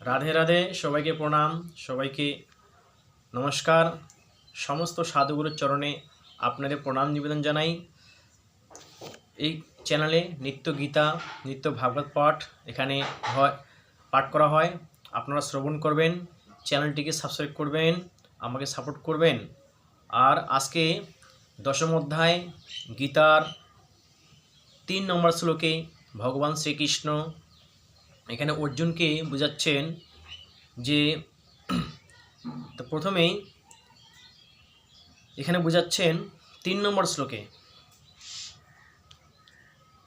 রাধে রাধে, সবাইকে প্রণাম, সবাইকে নমস্কার। সমস্ত সাধুগুরুর চরণে আপনাদের প্রণাম নিবেদন জানাই। এই চ্যানেলে নিত্য গীতা, নিত্য ভাগবত পাঠ এখানে পাঠ করা হয়। আপনারা শ্রবণ করবেন, চ্যানেলটিকে সাবস্ক্রাইব করবেন, আমাকে সাপোর্ট করবেন। আর আজকে দশম অধ্যায় গীতার 3 নম্বর শ্লোকে ভগবান শ্রীকৃষ্ণ এখানে অর্জুনকে বোঝাচ্ছেন যে তো প্রথমেই এখানে বোঝাচ্ছেন 3 নম্বর শ্লোকে,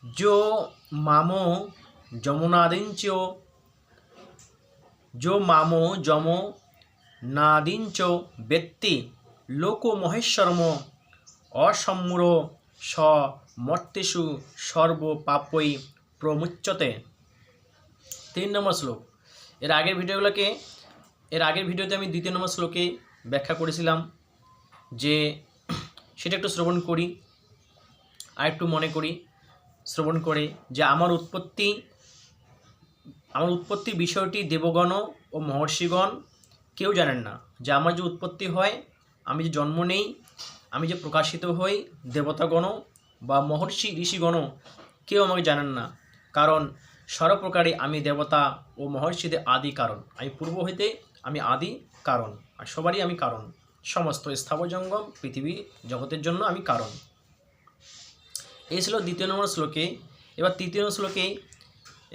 जो मामो যমনাদিঞ্চ जो मामो যমো নাদিঞ্চ ব্যক্তি লোকো মহেশ্বরম অসম্মূঢ় স মর্তেষু সর্ব পাপই প্রমুচ্যতে। 3 নম্বর শ্লোক। এর আগের ভিডিওতে আমি 2 নম্বর শ্লোকে ব্যাখ্যা করেছিলাম, যে সেটা একটু শ্রবণ করি আর একটু মনে করি শ্রবণ করে, যে আমার উৎপত্তি বিষয়টি দেবগণ ও মহর্ষিগণ কেউ জানেন না। যে আমার যে উৎপত্তি হয়, আমি যে জন্ম নেই, আমি যে প্রকাশিত হই, দেবতাগণ বা মহর্ষি ঋষিগণ কেউ আমাকে জানেন না। কারণ সর্বপ্রকারে আমি দেবতা ও মহর্ষিদের আদি কারণ। আমি পূর্ব হইতে আমি আদি কারণ, আর সবারই আমি কারণ। সমস্ত স্থাবর জঙ্গম পৃথিবী জগতের জন্য আমি কারণ। এই ছিল 2 নম্বর শ্লোকে। এবার 3 নম্বর শ্লোকে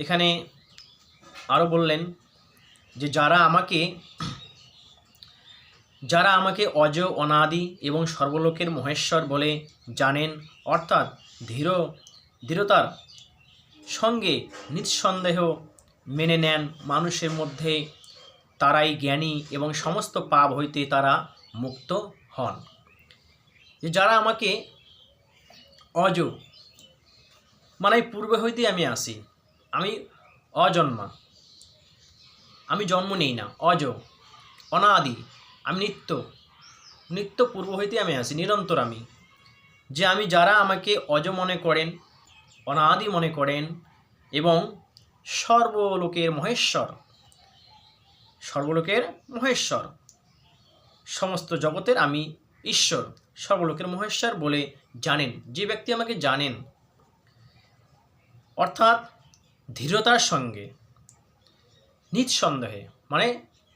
এখানে আরও বললেন যে যারা আমাকে অজ অনাদি এবং সর্বলোকের মহেশ্বর বলে জানেন, অর্থাৎ দৃঢ়তার সঙ্গে নিঃসন্দেহ মেনে নেন, মানুষের মধ্যে তারাই জ্ঞানী এবং সমস্ত পাপ হইতে তারা মুক্ত হন। যে যারা আমাকে অজ মানে পূর্বে হইতে আমি আসি, আমি অজন্মা, আমি জন্ম নেই না, অজ অনাদি, আমি নিত্য পূর্ব হইতে আমি আসি, নিরন্তর আমি। যে যারা আমাকে অজ মনে করেন, অনাদি মনে করেন এবং সর্বলোকের মহেশ্বর, সমস্ত জগতের আমি ঈশ্বর, সর্বলোকের মহেশ্বর বলে জানেন, যে ব্যক্তি আমাকে জানেন, অর্থাৎ দৃঢ়তার সঙ্গে, নিঃসন্দেহে, মানে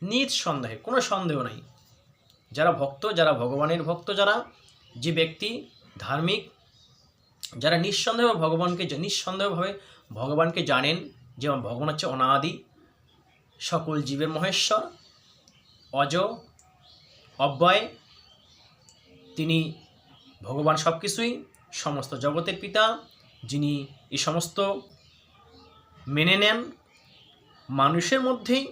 নিঃসন্দেহে, কোনো সন্দেহ নাই, যারা ভক্ত, যারা ভগবানের ভক্ত, যারা যে ব্যক্তি ধার্মিক, যারা নিঃসন্দেহভাবে ভগবানকে জানেন, যেমন ভগবান হচ্ছে অনাদি, সকল জীবের মহেশ্বর, অজ, অব্যয়, তিনি ভগবান সব কিছুই, সমস্ত জগতের পিতা, যিনি এই সমস্ত মেনে নেন, মানুষের মধ্যেই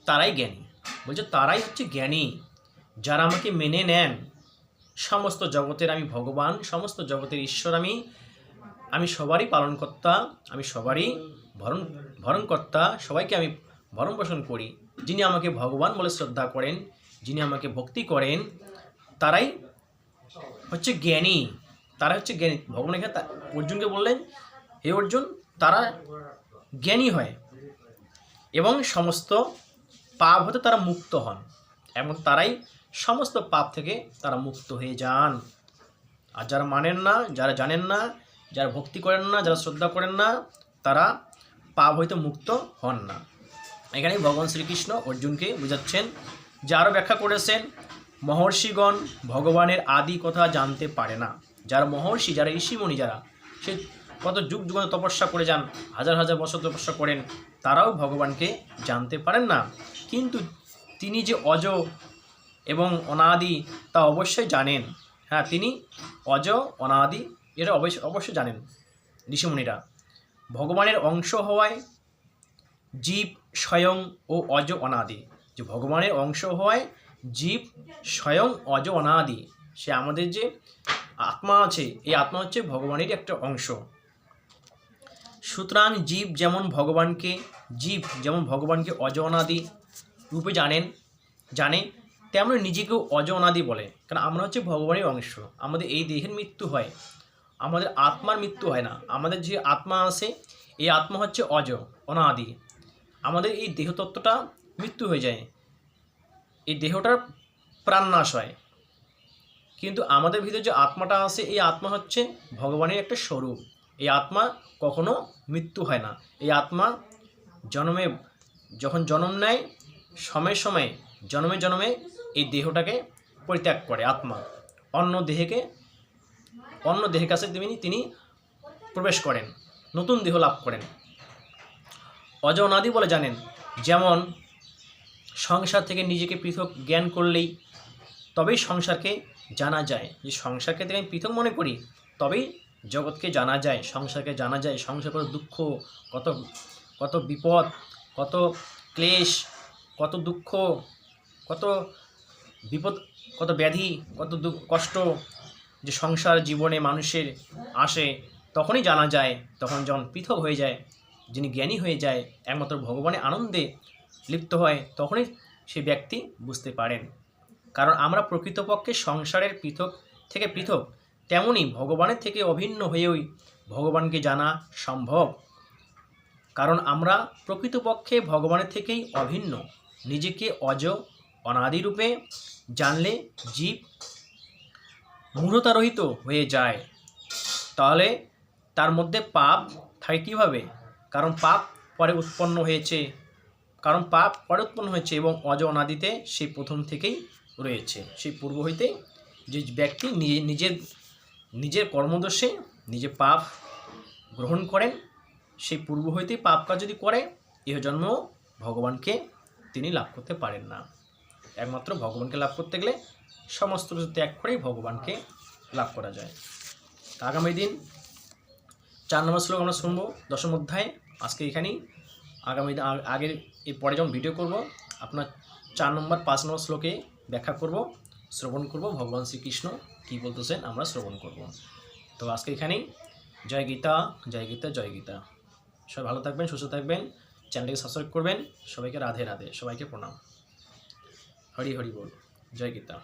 তারাই জ্ঞানী। বলছে তারাই হচ্ছে জ্ঞানী, যারা আমাকে মেনে নেন। সমস্ত জগতের আমি ভগবান, সমস্ত জগতের ঈশ্বর, আমি সবারই পালনকর্তা, আমি সবারই ভরণকর্তা, সবাইকে আমি ভরণ পোষণ করি। যিনি আমাকে ভগবান বলে শ্রদ্ধা করেন, যিনি আমাকে ভক্তি করেন, তারাই হচ্ছে জ্ঞানী, তারা হচ্ছে জ্ঞানী। ভগবান এখানে অর্জুনকে বললেন, হে অর্জুন, তারা জ্ঞানী হয় এবং সমস্ত পাপ হতে তারা মুক্ত হন, এবং তারাই সমস্ত পাপ থেকে তারা মুক্ত হয়ে যান। আর যারা মানেন না, যারা জানেন না, যারা ভক্তি করেন না, যারা শ্রদ্ধা করেন না, তারা পাপ হইতে মুক্ত হন না। এখানে ভগবান শ্রীকৃষ্ণ অর্জুনকে বোঝাচ্ছেন, যে আরও ব্যাখ্যা করেছেন, মহর্ষিগণ ভগবানের আদি কথা জানতে পারে না। যারা মহর্ষি, যারা ঋষিমণি, যারা সে কত যুগ তপস্যা করে যান, হাজার হাজার বছর তপস্যা করেন, তারাও ভগবানকে জানতে পারেন না। কিন্তু তিনি যে অজ এবং অনাদি তা অবশ্যই জানেন। হ্যাঁ, তিনি অজ অনাদি এটা অবশ্যই জানেন ঋষিমুনিরা। ভগবানের অংশ হওয়ায় জীব স্বয়ং ও অজ অনাদি, যে ভগবানের অংশ হওয়ায় জীব স্বয়ং অজ অনাদি, সে আমাদের যে আত্মা আছে, এই আত্মা হচ্ছে ভগবানেরই একটা অংশ। সুতরাং জীব যেমন ভগবানকে অজ অনাদি রূপে জানে, তেমন নিজেকেও অজ অনাদি বলে। কারণ আমরা হচ্ছে ভগবানের অংশ। আমাদের এই দেহের মৃত্যু হয়, আমাদের আত্মার মৃত্যু হয় না। আমাদের যে আত্মা আছে, এই আত্মা হচ্ছে অজ অনাদি। আমাদের এই দেহতত্ত্বটা মৃত্যু হয়ে যায়, এই দেহটার প্রাণনাশ হয়। কিন্তু আমাদের ভিতরে যে আত্মাটা আছে, এই আত্মা হচ্ছে ভগবানের একটা স্বরূপ। এই আত্মা কখনো মৃত্যু হয় না। এই আত্মা যখন জন্ম নেয়, সময়ে সময়ে জন্মে জন্মে এই দেহটাকে পরিত্যাগ করে আত্মা, অন্য দেহের কাছে তিনি প্রবেশ করেন, নতুন দেহ লাভ করেন। অজ অনাদি বলে জানেন, যেমন সংসার থেকে নিজেকে পৃথক জ্ঞান করলেই তবেই সংসারকে জানা যায়। যে সংসারকে থেকে আমি পৃথক মনে করি, তবেই জগৎকে জানা যায়, সংসারকে জানা যায়। সংসার কত দুঃখ, কত বিপদ, কত ক্লেশ, কত দুঃখ, কত বিপদ, কত ব্যাধি, কত কষ্ট যে সংসার জীবনে মানুষের আসে, তখনই জানা যায়। তখন যখন পৃথক হয়ে যায়, যিনি জ্ঞানী হয়ে যায়, একমাত্র ভগবানের আনন্দে লিপ্ত হয়, তখনই সেই ব্যক্তি বুঝতে পারেন। কারণ আমরা প্রকৃতপক্ষে সংসারের থেকে পৃথক, তেমনি ভগবানের থেকে অভিন্ন হয়েই ভগবানকে জানা সম্ভব। কারণ আমরা প্রকৃতপক্ষে ভগবানের থেকেই অভিন্ন। নিজেকে অজ অনাদি রূপে জানলে জীব মূঢ়তারহিত হয়ে যায়। তাহলে তার মধ্যে পাপ থাকে কীভাবে? কারণ পাপ পরে উৎপন্ন হয়েছে, এবং অজ অনাদিতে সেই প্রথম থেকেই রয়েছে। সেই পূর্ব হইতে যে ব্যক্তি নিজের কর্মদোষে নিজে পাপ গ্রহণ করেন, সেই পূর্ব হইতে পাপ কাজ যদি করে, ইহজন্ম ভগবানকে তিনি লাভ করতে পারেন না। একমাত্র ভগবানকে লাভ করতে গেলে সমস্ত কিছু ত্যাগ করেই ভগবানকে লাভ করা যায়। আগামী দিন 4 নম্বর শ্লোক আমরা শুনবো, 10ম অধ্যায়। আজকে এখানেই, আগামী আগের এরপরে যখন ভিডিও করব, আপনার 4 নম্বর 5 নম্বর শ্লোকে ব্যাখ্যা করব, শ্রবণ করব, ভগবান শ্রীকৃষ্ণ কী বলতেছেন আমরা শ্রবণ করব। তো আজকে এখানেই। জয় গীতা, জয় গীতা, জয় গীতা। সবাই ভালো থাকবেন, সুস্থ থাকবেন, চ্যানেলটিকে সাবস্ক্রাইব করবেন। সবাইকে রাধে রাধে, সবাইকে প্রণাম। হরি হরি বল। জয় গীতা।